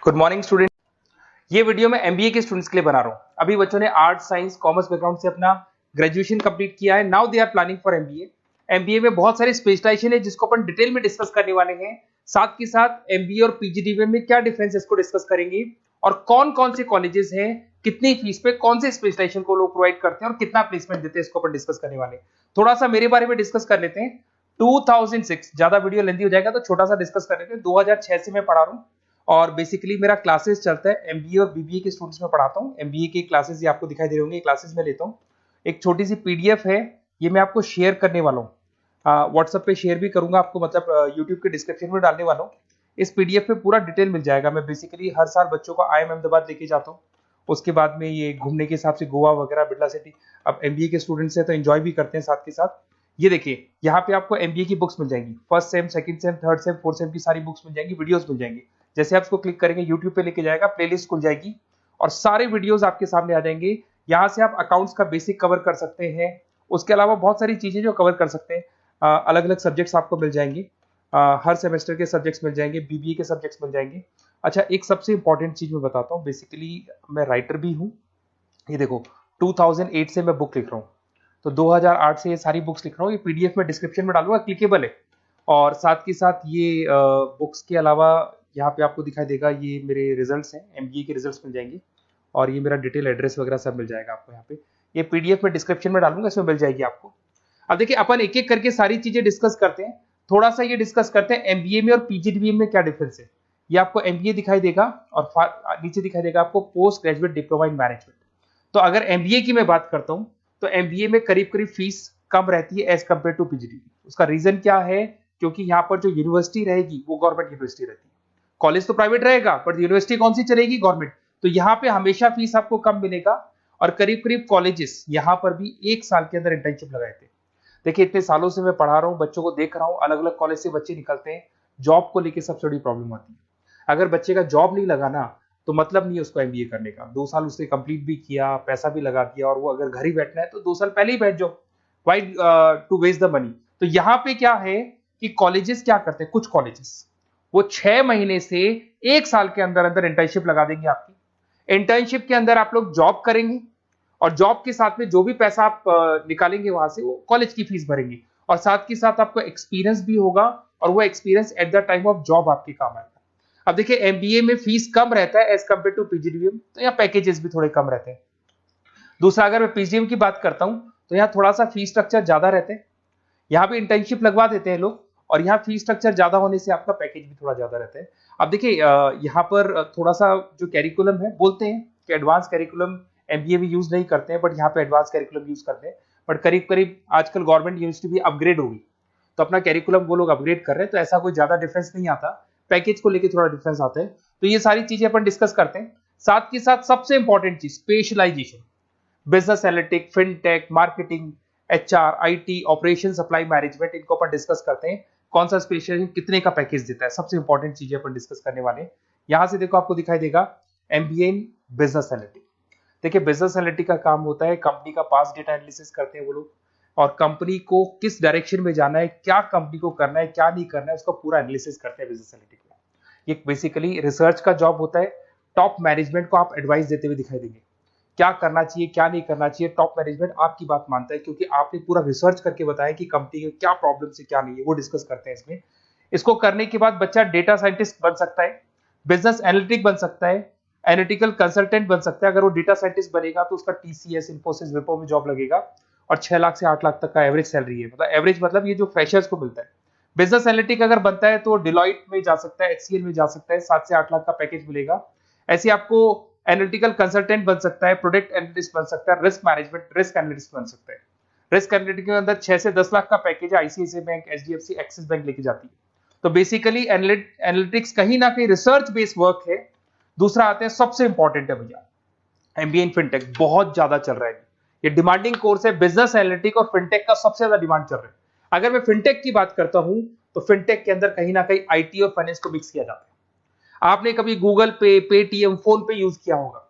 Good morning student. ये video मैं MBA के स्टूडेंट्स के लिए बना रहा हूँ। अभी बच्चों ने आर्ट साइंस कॉमर्स बैकग्राउंड से अपना ग्रेजुएशन कंप्लीट किया है। Now they are planning for MBA. MBA में बहुत सारे स्पेशलाइजेशन है जिसको अपन डिटेल में डिस्कस करने वाले हैं। साथ के साथ एमबीए और पीजीडीबीएम में क्या डिफरेंस है इसको डिस्कस करेंगे और कौन कौन से कॉलेजेस हैं, कितनी फीस पे कौन से स्पेशलाइजेशन को लोग प्रोवाइड करते हैं और कितना प्लेसमेंट देते हैं, इसको अपन डिस्कस करने वाले हैं। थोड़ा सा मेरे बारे में डिस्कस कर लेते हैं। 2006, ज्यादा वीडियो लेंथी हो जाएगा तो छोटा सा डिस्कस कर लेते हैं। 2006 से मैं पढ़ा रहा हूँ और बेसिकली मेरा क्लासेस चलता है। एमबीए और बीबीए के स्टूडेंट्स में पढ़ाता हूँ। एमबीए के क्लासेस ये आपको दिखाई दे रहे होंगे, क्लासेस में लेता हूँ। एक छोटी सी पीडीएफ है, ये मैं आपको शेयर करने वाला हूँ। व्हाट्सएप पे शेयर भी करूंगा आपको, मतलब यूट्यूब के डिस्क्रिप्शन में डालने वाला हूँ। इस पीडीएफ पे पूरा डिटेल मिल जाएगा। मैं बेसिकली हर साल बच्चों को IIM अहमदाबाद लेके जाता हूँ। उसके बाद में ये घूमने के हिसाब से गोवा वगैरह, बिरला सिटी। अब एमबीए के स्टूडेंट्स हैं तो एंजॉय भी करते हैं साथ के साथ। ये देखिए, यहाँ पे आपको एमबीए की बुक्स मिल जाएंगी। First sem, second same, third same, fourth same की सारी बुक्स मिल जाएंगी, वीडियोस मिल जाएंगी। जैसे आप इसको क्लिक करेंगे यूट्यूब पे लेके जाएगा, प्लेलिस्ट खुल जाएगी और सारे वीडियोस आपके सामने आ जाएंगे। यहाँ से आप अकाउंट्स का बेसिक कवर कर सकते हैं। उसके अलावा बहुत सारी चीजें जो कवर कर सकते हैं। अलग अलग सब्जेक्ट्स आपको मिल जाएंगे। हर सेमेस्टर के सब्जेक्ट्स मिल जाएंगे, बीबीए के सब्जेक्ट्स मिल जाएंगे। अच्छा, एक सबसे इंपॉर्टेंट चीज मैं बताता हूँ। बेसिकली मैं राइटर भी हूँ। ये देखो, 2008 से मैं बुक लिख रहा हूँ, तो 2008 से ये सारी बुक्स लिख रहा हूँ। ये पीडीएफ में डिस्क्रिप्शन में डालूंगा, क्लिकेबल है। और साथ के साथ ये बुक्स के अलावा यहाँ पे आपको दिखाई देगा, ये मेरे रिजल्ट्स हैं, एमबीए के रिजल्ट्स मिल जाएंगे। और ये मेरा डिटेल एड्रेस वगैरह सब मिल जाएगा आपको यहाँ पे। ये पीडीएफ में डिस्क्रिप्शन में डालूंगा, इसमें मिल जाएगी आपको। अब देखिए, अपन एक एक करके सारी चीजें डिस्कस करते हैं। थोड़ा सा ये डिस्कस करते हैं एमबीए में और पीजीडीबीएम में क्या डिफरेंस है। ये आपको एमबीए दिखाई देगा और नीचे दिखाई देगा आपको post graduate diploma in management. तो अगर एमबीए की मैं बात करता हूं तो एमबीए में करीब करीब फीस कम रहती है एज कंपेयर टू पीजीडीबी। उसका रीजन क्या है? क्योंकि यहाँ पर जो यूनिवर्सिटी रहेगी वो गवर्नमेंट यूनिवर्सिटी रहती है। कॉलेज तो प्राइवेट रहेगा बट यूनिवर्सिटी कौन सी चलेगी? गवर्नमेंट। तो यहाँ पे हमेशा फीस आपको कम मिलेगा। और करीब करीब कॉलेजेस यहाँ पर भी 1 साल के अंदर इंटर्नशिप लगाए थे। देखिए, इतने सालों से मैं पढ़ा रहा हूँ, बच्चों को देख रहा हूँ, अलग अलग कॉलेज से बच्चे निकलते हैं। जॉब को लेकर सबसे बड़ी प्रॉब्लम आती है। अगर बच्चे का जॉब नहीं लगा ना, तो मतलब नहीं है उसको एमबीए करने का। 2 साल उसने कंप्लीट भी किया, पैसा भी लगा दिया, और वो अगर घर ही बैठना है तो 2 साल पहले ही बैठ जाओ। Why to waste the money. तो यहाँ पे क्या है कि कॉलेजेस क्या करते हैं, कुछ कॉलेजेस वो 6 महीने से 1 साल के अंदर अंदर इंटर्नशिप लगा देंगे आपकी। इंटर्नशिप के अंदर आप लोग जॉब करेंगे और जॉब के साथ में जो भी पैसा आप निकालेंगे वहां से, वो कॉलेज की फीस भरेंगे। और साथ के साथ आपको एक्सपीरियंस भी होगा और वो experience at the time of job आपके काम आएगा। अब देखिए, एमबीए में फीस कम रहता है एज कंपेयर टू पीजीडीबीएम, तो यहाँ पैकेजेस भी थोड़े कम रहते हैं। दूसरा, अगर मैं पीजीडीबीएम की बात करता हूं तो यहाँ थोड़ा सा फीस स्ट्रक्चर ज्यादा रहते हैं। यहाँ भी इंटर्नशिप लगवा देते हैं लोग, और यहाँ फीस स्ट्रक्चर ज्यादा होने से आपका पैकेज भी थोड़ा ज्यादा रहता है। अब देखिए, यहाँ पर थोड़ा सा जो कैरिकुलम है, बोलते हैं कि एडवांस कैरिकुलम एमबीए भी यूज नहीं करते हैं, बट यहाँ पे एडवांस कैरिकुलम यूज करते हैं। बट करीब करीब आजकल गवर्नमेंट यूनिवर्सिटी भी अपग्रेड होगी, तो अपना कैरिकुलम वो लोग अपग्रेड कर रहे हैं, तो ऐसा कोई ज्यादा डिफरेंस नहीं आता। पैकेज को लेके थोड़ा डिफरेंस आता है। तो ये सारी चीजें अपन डिस्कस करते हैं। साथ के साथ सबसे इंपॉर्टेंट चीज, specialisation. Business analytic, fintech, marketing, HR, IT, operation, supply management, इनको अपन डिस्कस करते हैं। कौन सा स्पेशलाइजेशन कितने का पैकेज देता है, सबसे इंपॉर्टेंट चीजें अपन डिस्कस करने वाले हैं। यहां से देखो, आपको दिखाई देगा एमबीए इन बिजनेस एनालिटिक। देखिए, बिजनेस एनालिटिक का काम होता है, कंपनी का पास्ट डेटा एनालिसिस करते हैं वो लोग, और कंपनी को किस डायरेक्शन में जाना है, क्या कंपनी को करना है, क्या नहीं करना है, उसका पूरा एनालिसिस करते हैं बिजनेस एनालिटिक में। ये बेसिकली रिसर्च का जॉब होता है। टॉप मैनेजमेंट को आप एडवाइस देते हुए दिखाई देंगे, क्या करना चाहिए, क्या नहीं करना चाहिए। टॉप मैनेजमेंट आपकी बात मानता है, क्योंकि आपने पूरा रिसर्च करके बताया कि कंपनी के क्या प्रॉब्लम है, क्या नहीं है, वो डिस्कस करते हैं इसमें। इसको करने के बाद बच्चा डेटा साइंटिस्ट बन सकता है, बिजनेस एनालिटिक बन सकता है, एनालिटिकल कंसल्टेंट बन सकता है। अगर वो डेटा साइंटिस्ट बनेगा तो उसका टीसीएस, इन्फोसिस, विप्रो में जॉब लगेगा, और 6 लाख से 8 लाख तक का एवरेज सैलरी है। मतलब एवरेज मतलब ये जो फ्रेशर्स को मिलता है। बिजनेस एनालिटिक अगर बनता है तो डिलॉइट में जा सकता है, एचसीएल में जा सकता है, 7 से 8 लाख का पैकेज मिलेगा। ऐसे आपको एनालिटिकल कंसल्टेंट बन सकता है, प्रोडक्ट एनालिस्ट बन सकता है, रिस्क मैनेजमेंट, रिस्क एनालिस्ट बन सकता है। रिस्क एनालिटिक के अंदर 6 से 10 लाख का पैकेज है, ICICI bank, HDFC, axis bank लेके जाती है। तो बेसिकली एनालिटिक्स कहीं ना कहीं रिसर्च बेस्ड वर्क है। दूसरा आते हैं, सबसे इंपॉर्टेंट है भैया, एमबीए इन फिनटेक। बहुत ज्यादा चल रहा है, ये डिमांडिंग कोर्स है। बिजनेस एनालिटिक और फिनटेक का सबसे ज्यादा डिमांड चल रहा है। अगर मैं फिनटेक की बात करता हूं तो फिनटेक के अंदर कहीं ना कहीं आईटी और फाइनेंस को मिक्स किया जाता है। आपने कभी गूगल पे, पेटीएम, फोन पे यूज किया होगा।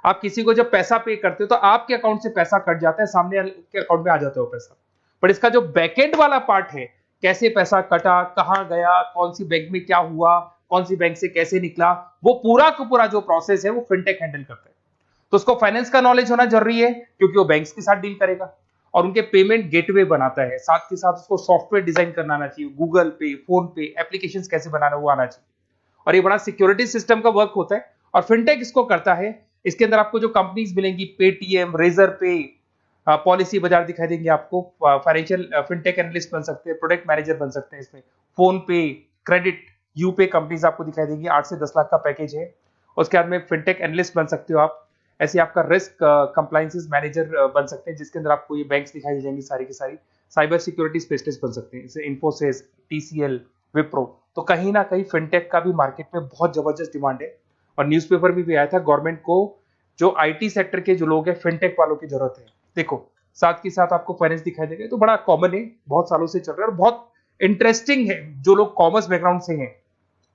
आप किसी को जब पैसा पे करते हो तो आपके अकाउंट से पैसा कट जाता है, सामने के अकाउंट में आ जाता है वो पैसा। पर इसका जो बैकएंड वाला पार्ट है, कैसे पैसा कटा, कहां गया, कौन सी बैंक में क्या हुआ, कौन सी बैंक से कैसे निकला, वो पूरा का पूरा जो प्रोसेस है वो फिनटेक हैंडल करता है। तो उसको फाइनेंस का नॉलेज होना जरूरी है क्योंकि वो बैंक्स के साथ डील करेगा और उनके पेमेंट गेटवे बनाता है, साथ के साथ उसको सॉफ्टवेयर डिजाइन करना आना चाहिए, गूगल पे, फोन पे, एप्लीकेशन कैसे बनाना वो आना चाहिए, और ये बड़ा सिक्योरिटी सिस्टम का वर्क होता है और फिनटेक इसको करता है। इसके अंदर आपको जो कंपनीज मिलेंगी, पेटीएम, रेजर पे, पॉलिसी बाजार दिखाई देंगे आपको, फाइनेंशियल फिनटेक एनालिस्ट बन सकते हैं, प्रोडक्ट मैनेजर बन सकते हैं, इसमें फोन पे, क्रेडिट, यूपे कंपनीज आपको दिखाई देंगी, 8 से 10 लाख का पैकेज है। उसके बाद में फिनटेक एनालिस्ट बन सकते हो आप, ऐसे आपका रिस्क कंप्लायंसेस मैनेजर बन सकते हैं जिसके अंदर आपको ये बैंक्स दिखाई जाएंगी सारी की सारी, साइबर सिक्योरिटी स्पेशलिस्ट बन सकते हैं, जैसे इन्फोसिस, टीसीएल, विप्रो। तो कहीं ना कहीं फिनटेक का भी मार्केट में बहुत जबरदस्त डिमांड है और न्यूज़पेपर में भी आया था, गवर्नमेंट को जो आईटी सेक्टर के जो लोग हैं फिनटेक वालों की जरूरत है। देखो साथ के साथ आपको फाइनेंस दिखाई देगा, तो बड़ा कॉमन है, बहुत सालों से चल रहा है और बहुत इंटरेस्टिंग है। जो लोग कॉमर्स बैकग्राउंड से हैं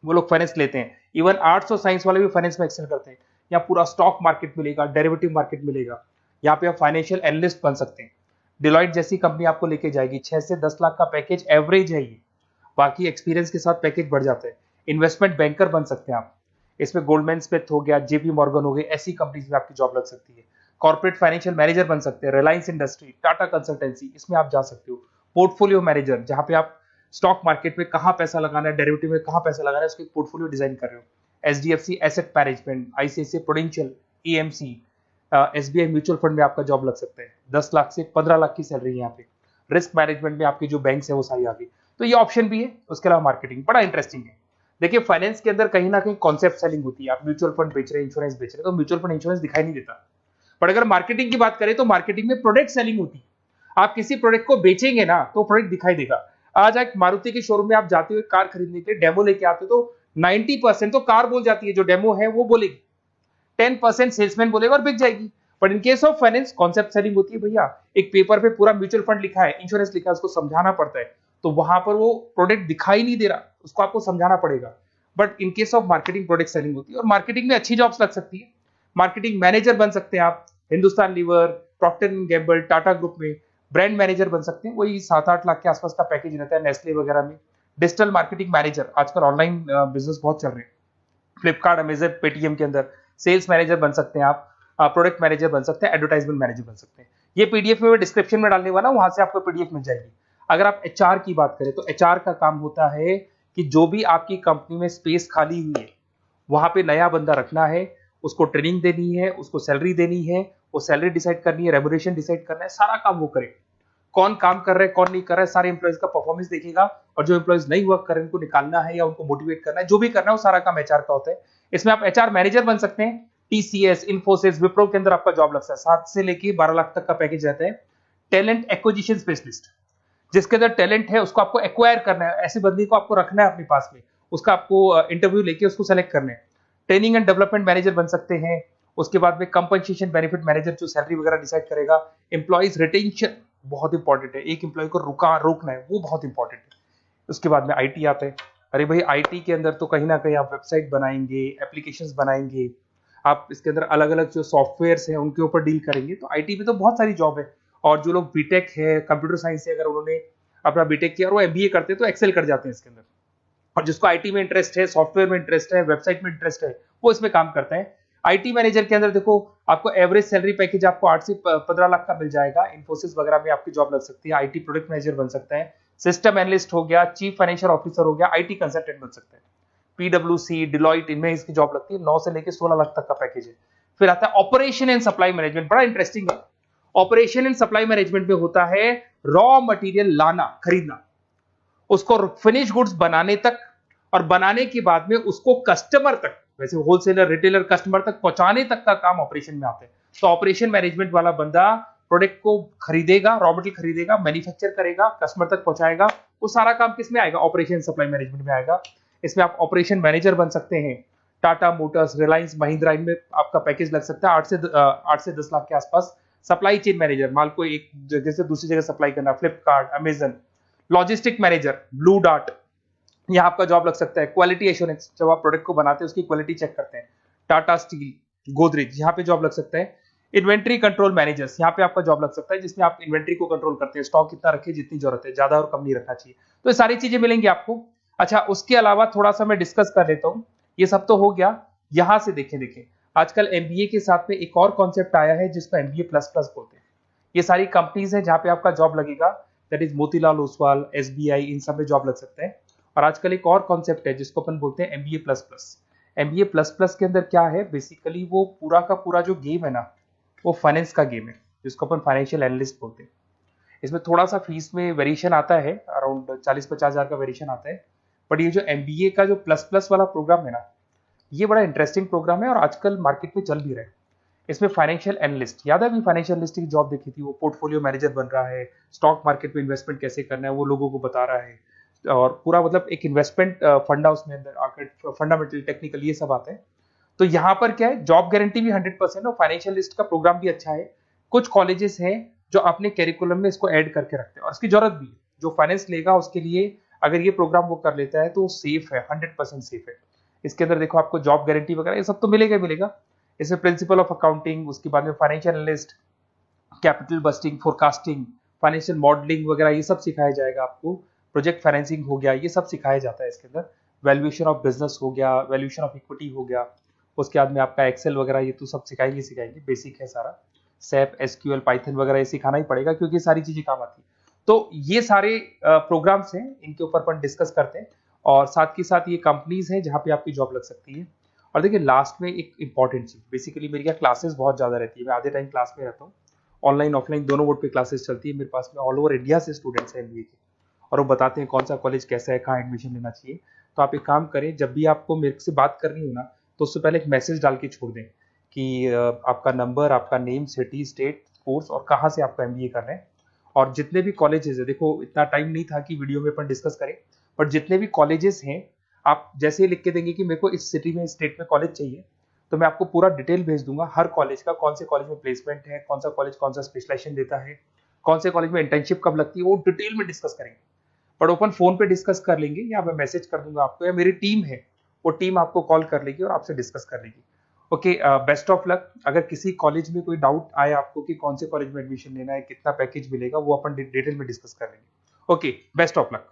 वो लोग फाइनेंस लेते हैं, इवन आर्ट्स और साइंस वाले भी फाइनेंस में एक्सेल करते हैं। यहाँ पूरा स्टॉक मार्केट मिलेगा, डेरिवेटिव मार्केट मिलेगा, यहाँ पे आप फाइनेंशियल एनालिस्ट बन सकते हैं। डिलॉयट जैसी कंपनी आपको लेके जाएगी, 6 से 10 लाख का पैकेज एवरेज है ये, बाकी एक्सपीरियंस के साथ पैकेज बढ़ जाता है। इन्वेस्टमेंट बैंकर बन सकते हैं आप, इसमें गोल्डमैन स्मिथ हो गया, जेपी मॉर्गन हो गए, ऐसी कंपनीज में आपकी जॉब लग सकती है। कॉर्पोरेट फाइनेंशियल मैनेजर बन सकते हैं, रिलायंस इंडस्ट्री, टाटा कंसल्टेंसी, इसमें आप जा सकते हो। पोर्टफोलियो मैनेजर, जहां पे आप स्टॉक मार्केट में कहां पैसा लगाना है, डेरिवेटिव में कहां पैसा लगाना है, उसको एक पोर्टफोलियो डिजाइन कर रहे हो। HDFC asset management, ICICI prudential, EMC, SBI mutual fund में आपका जॉब लग सकता है। 10 लाख से 15 लाख की सैलरी है यहाँ पे। रिस्क मैनेजमेंट में आपकी जो बैंक्स है वो सारी आ गई, तो ये ऑप्शन भी है। उसके अलावा मार्केटिंग बड़ा इंटरेस्टिंग है। देखिए फाइनेंस के अंदर कहीं ना कहीं कॉन्सेप्ट सेलिंग होती है, आप म्यूचुअल फंड बेच रहे हैं, इंश्योरेंस बेच रहे हैं, तो म्यूचुअल फंड इंश्योरेंस दिखाई नहीं देता। पर अगर मार्केटिंग की बात करें तो मार्केटिंग में प्रोडक्ट सेलिंग होती है। आप किसी प्रोडक्ट को बेचेंगे ना तो प्रोडक्ट दिखाई देगा। आज एक मारुति के शोरूम में आप जाते हुए कार खरीदने के लिए डेमो लेके आते हो तो 90% तो कार बोल जाती है, जो डेमो है वो बोलेगी, 10% सेल्समैन बोलेगा और बिक जाएगी। But in case of finance concept selling होती है भैया, एक पेपर पे पूरा म्यूचुअल फंड लिखा है, इंश्योरेंस लिखा है, उसको समझाना पड़ता है, तो वहां पर वो प्रोडक्ट दिखाई नहीं दे रहा, उसको आपको समझाना पड़ेगा। But in case of marketing product selling होती है और मार्केटिंग में अच्छी जॉब्स लग सकती है। मार्केटिंग मैनेजर बन सकते हैं आप, Hindustan Lever, Procter and Gamble, Tata group में ब्रांड मैनेजर बन सकते हैं, वही 7-8 लाख के आसपास का पैकेज रहता है, नेस्ले वगैरह में। डिजिटल मार्केटिंग मैनेजर, आजकल ऑनलाइन बिजनेस बहुत चल रहे हैं, फ्लिपकार्ट, अमेजन, पेटीएम के अंदर सेल्स मैनेजर बन सकते हैं आप, प्रोडक्ट मैनेजर बन सकते हैं, एडवर्टाइजमेंट मैनेजर बन सकते हैं। ये पीडीएफ में मैं डिस्क्रिप्शन में डालने वाला हूं, वहां से आपको पीडीएफ मिल जाएगी। अगर आप एचआर की बात करें तो एचआर का काम होता है कि जो भी आपकी कंपनी में स्पेस खाली हुई है वहां पे नया बंदा रखना है, उसको ट्रेनिंग देनी है, उसको सैलरी देनी है, वो सैलरी डिसाइड करनी है, रेम्यूनरेशन डिसाइड करना है, सारा काम वो करे। कौन काम कर रहा है कौन नहीं कर रहा है, सारे एम्प्लॉइज का परफॉर्मेंस देखेगा, और जो एम्प्लॉइज नहीं वर्क कर रहे हैं उनको निकालना है या उनको मोटिवेट करना है, जो भी करना है वो सारा काम एचआर का होता है। इसमें आप एचआर मैनेजर बन सकते हैं। टीसीएस, इन्फोसिस, विप्रो के अंदर आपका जॉब लगता है, 7 से लेके 12 लाख तक का पैकेज रहता है। टैलेंट एक्विजिशन स्पेशलिस्ट, जिसके अंदर टैलेंट है उसको आपको एक्वायर करना है, ऐसे बंदी को आपको रखना है अपने पास में, उसका आपको इंटरव्यू लेके उसको सेलेक्ट करना है। ट्रेनिंग एंड डेवलपमेंट मैनेजर बन सकते हैं। उसके बाद में कंपनसेशन बेनिफिट मैनेजर, जो सैलरी वगैरह डिसाइड करेगा। एम्प्लॉइज रिटेंशन बहुत इंपॉर्टेंट है, एक एम्प्लॉय को रोकना है, वो बहुत इंपॉर्टेंट है। उसके बाद में आईटी आता है। अरे भाई आईटी के अंदर तो कहीं ना कहीं आप वेबसाइट बनाएंगे, एप्लीकेशंस बनाएंगे, आप इसके अंदर अलग अलग जो सॉफ्टवेयर्स हैं उनके ऊपर डील करेंगे, तो आईटी में तो बहुत सारी जॉब है। और जो लोग बीटेक है, कंप्यूटर साइंस से अगर उन्होंने अपना बीटेक किया और वो एमबीए करते हैं तो एक्सेल कर जाते हैं इसके अंदर। और जिसको आईटी में इंटरेस्ट है, सॉफ्टवेयर में इंटरेस्ट है, वेबसाइट में इंटरेस्ट है, वो इसमें काम करता है। आईटी मैनेजर के अंदर देखो आपको एवरेज सैलरी पैकेज आपको 8 से 15 लाख का मिल जाएगा। इन्फोसिस वगैरह में आपकी जॉब लग सकती है। आईटी प्रोडक्ट मैनेजर बन सकता है, सिस्टम एनालिस्ट हो गया, चीफ फाइनेंशियल ऑफिसर हो गया, आईटी कंसल्टेंट बन सकता है। पीडब्ल्यूसी, डिलॉयट, इनमें इसकी जॉब लगती है। 9 से लेकर 16 लाख तक का पैकेज है। फिर आता है ऑपरेशन एंड सप्लाई मैनेजमेंट, बड़ा इंटरेस्टिंग है। ऑपरेशन एंड सप्लाई मैनेजमेंट में होता है रॉ मटेरियल लाना, खरीदना, उसको फिनिश गुड्स बनाने तक, और बनाने के बाद में उसको कस्टमर तक, वैसे होलसेलर, रिटेलर, कस्टमर तक पहुंचाने तक का काम ऑपरेशन में आता है। तो ऑपरेशन मैनेजमेंट वाला बंदा प्रोडक्ट को खरीदेगा, रॉ मटेरियल खरीदेगा, मैन्युफैक्चर करेगा, कस्टमर तक पहुंचाएगा, वो सारा काम किस में आएगा? ऑपरेशन सप्लाई मैनेजमेंट में आएगा। इसमें आप ऑपरेशन मैनेजर बन सकते हैं। टाटा मोटर्स, रिलायंस, महिंद्रा, इनमें आपका पैकेज लग सकता है 8 से 10 लाख के आसपास। सप्लाई चेन मैनेजर, माल को एक जगह से दूसरी जगह सप्लाई करना, Flipkart, Amazon. Logistic manager, blue dart, यहाँ आपका जॉब लग सकता है। क्वालिटी एश्योरेंस, जब आप प्रोडक्ट को बनाते हैं उसकी क्वालिटी चेक करते हैं, टाटा स्टील, गोदरेज, यहाँ पे जॉब लग सकता है। इन्वेंट्री कंट्रोल मैनेजर्स, यहाँ पे आपका जॉब लग सकता है, जिसमें आप इन्वेंट्री को कंट्रोल करते हैं, स्टॉक कितना रखे, जितनी जरूरत है, ज्यादा और कम नहीं रखना चाहिए। तो ये सारी चीजें मिलेंगी आपको। अच्छा, उसके अलावा थोड़ा सा मैं डिस्कस कर लेता हूँ। ये सब तो हो गया। यहां से देखें आजकल एमबीए के साथ में एक और कॉन्सेप्ट आया है जिसको एमबीए प्लस प्लस बोलते हैं। ये सारी कंपनीज हैं जहां पे आपका जॉब लगेगा, that is Motilal Oswal, SBI, इन सब में जॉब लग सकते हैं। और आजकल एक और कॉन्सेप्ट है जिसको अपन बोलते हैं MBA plus plus. MBA plus plus के अंदर क्या है, बेसिकली वो पूरा का पूरा जो गेम है ना, वो फाइनेंस का गेम है, जिसको अपन फाइनेंशियल एनालिस्ट बोलते हैं। इसमें थोड़ा सा फीस में वेरिएशन आता है, अराउंड 40-50 हजार का वेरिएशन आता है। बट ये जो एमबीए का जो प्लस प्लस वाला प्रोग्राम है ना, ये बड़ा इंटरेस्टिंग प्रोग्राम है और आजकल मार्केट में चल भी रहा है। इसमें फाइनेंशियल एनालिस्ट, याद है अभी फाइनेंशियल एनालिस्ट की जॉब देखी थी, वो पोर्टफोलियो मैनेजर बन रहा है, स्टॉक मार्केट में इन्वेस्टमेंट कैसे करना है वो लोगों को बता रहा है, और पूरा मतलब एक इन्वेस्टमेंट फंडा उसमें अंदर आकर फंडामेंटल टेक्निकल ये सब आते हैं। तो यहाँ पर क्या है, जॉब गारंटी भी 100% और फाइनेंशियल लिस्ट का प्रोग्राम भी अच्छा है। कुछ कॉलेजेस हैं जो अपने कैरिकुलम में इसको ऐड करके रखते हैं और इसकी जरूरत भी है। जो फाइनेंस लेगा उसके लिए अगर ये प्रोग्राम वो कर लेता है तो सेफ है, 100% सेफ है। इसके अंदर देखो आपको जॉब गारंटी वगैरह ये सब तो मिलेगा मिलेगा। इसमें प्रिंसिपल ऑफ अकाउंटिंग, उसके बाद में financial analyst, capital budgeting, forecasting, financial modelling वगैरह ये सब सिखाया जाएगा आपको। प्रोजेक्ट फाइनेंसिंग हो गया, ये सब सिखाया जाता है इसके अंदर। वैल्यूएशन ऑफ बिजनेस हो गया, वैल्यूएशन ऑफ इक्विटी हो गया, उसके बाद में आपका एक्सेल वगैरह ये तो सब सिखाएंगे, बेसिक है सारा। सैप, एसक्यूएल, पाइथन वगैरह ये सिखाना ही पड़ेगा क्योंकि सारी चीजें काम आती है। तो ये सारे प्रोग्राम्स हैं, इनके ऊपर अपन डिस्कस करते हैं। और साथ के साथ ये कंपनीज हैं जहाँ पे आपकी जॉब लग सकती है। और देखिए लास्ट में एक इंपॉर्टेंट चीज, बेसिकली मेरी क्या क्लासेस बहुत ज्यादा रहती है, मैं आधे टाइम क्लास में रहता हूँ। ऑनलाइन ऑफलाइन दोनों मोड पे क्लासेस चलती है मेरे पास में। ऑल ओवर इंडिया से स्टूडेंट्स हैं एमबीए के, और वो बताते हैं कौन सा कॉलेज कैसा है, कहाँ एडमिशन लेना चाहिए। तो आप एक काम करें, जब भी आपको मेरे से बात करनी हो ना, तो उससे पहले एक मैसेज डाल के छोड़ दें कि आपका नंबर, आपका नेम, सिटी, स्टेट, कोर्स और कहाँ से आपका एमबीए कर रहे हैं। और जितने भी कॉलेजेस है, देखो इतना टाइम नहीं था कि वीडियो में अपन डिस्कस करें, बट जितने भी कॉलेजेस हैं आप जैसे ही लिख के देंगे कि मेरे को इस सिटी में, इस स्टेट में कॉलेज चाहिए, तो मैं आपको पूरा डिटेल भेज दूंगा हर कॉलेज का, कौन से कॉलेज में प्लेसमेंट है, कौन सा कॉलेज कौन सा स्पेशलाइजेशन देता है, कौन से कॉलेज में इंटर्नशिप कब लगती है, वो डिटेल में डिस्कस करेंगे। बट ओपन फोन पे डिस्कस कर लेंगे, या मैं मैसेज कर दूंगा आपको, या मेरी टीम है वो टीम आपको कॉल कर लेगी और आपसे डिस्कस कर लेगी। Okay, best of luck. अगर किसी कॉलेज में कोई डाउट आए आपको कि कौन से कॉलेज में एडमिशन लेना है, कितना पैकेज मिलेगा, वो अपन डिटेल में डिस्कस कर लेंगे। Okay, best of luck.